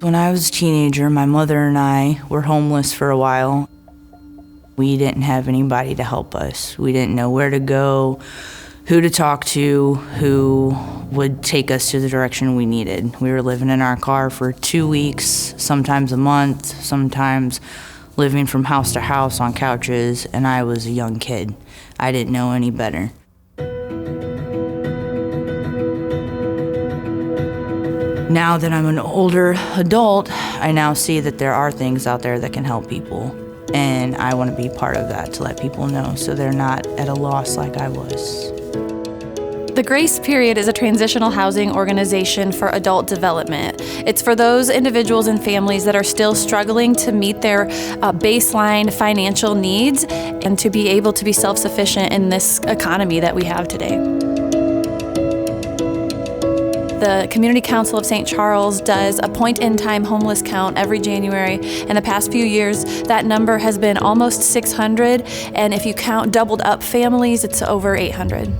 When I was a teenager, my mother and I were homeless for a while. We didn't have anybody to help us. We didn't know where to go, who to talk to, who would take us to the direction we needed. We were living in our car for 2 weeks, sometimes a month, sometimes living from house to house on couches, and I was a young kid. I didn't know any better. Now that I'm an older adult, I now see that there are things out there that can help people. And I want to be part of that to let people know so they're not at a loss like I was. The Grace Period is a transitional housing organization for adult development. It's for those individuals and families that are still struggling to meet their baseline financial needs and to be able to be self-sufficient in this economy that we have today. The Community Council of St. Charles does a point-in-time homeless count every January. In the past few years, that number has been almost 600, and if you count doubled up families, it's over 800.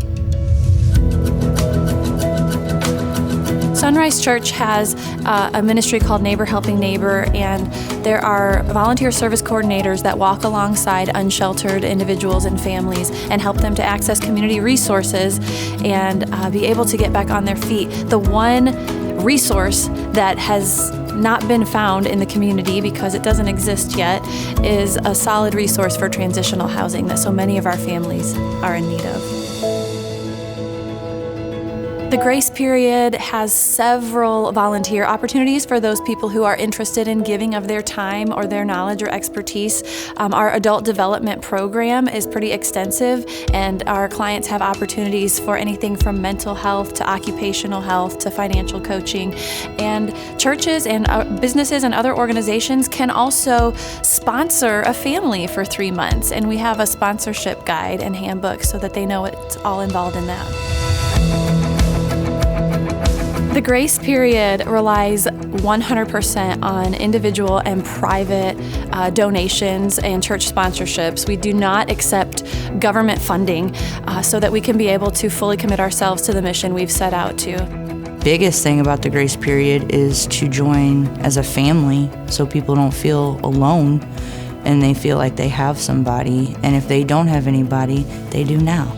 Sunrise Church has a ministry called Neighbor Helping Neighbor, and there are volunteer service coordinators that walk alongside unsheltered individuals and families and help them to access community resources and be able to get back on their feet. The one resource that has not been found in the community because it doesn't exist yet is a solid resource for transitional housing that so many of our families are in need of. The Grace Period has several volunteer opportunities for those people who are interested in giving of their time or their knowledge or expertise. Our adult development program is pretty extensive, and our clients have opportunities for anything from mental health to occupational health to financial coaching. And churches and businesses and other organizations can also sponsor a family for 3 months, and we have a sponsorship guide and handbook so that they know what's all involved in that. The Grace Period relies 100% on individual and private donations and church sponsorships. We do not accept government funding so that we can be able to fully commit ourselves to the mission we've set out to. Biggest thing about the Grace Period is to join as a family so people don't feel alone and they feel like they have somebody, and if they don't have anybody, they do now.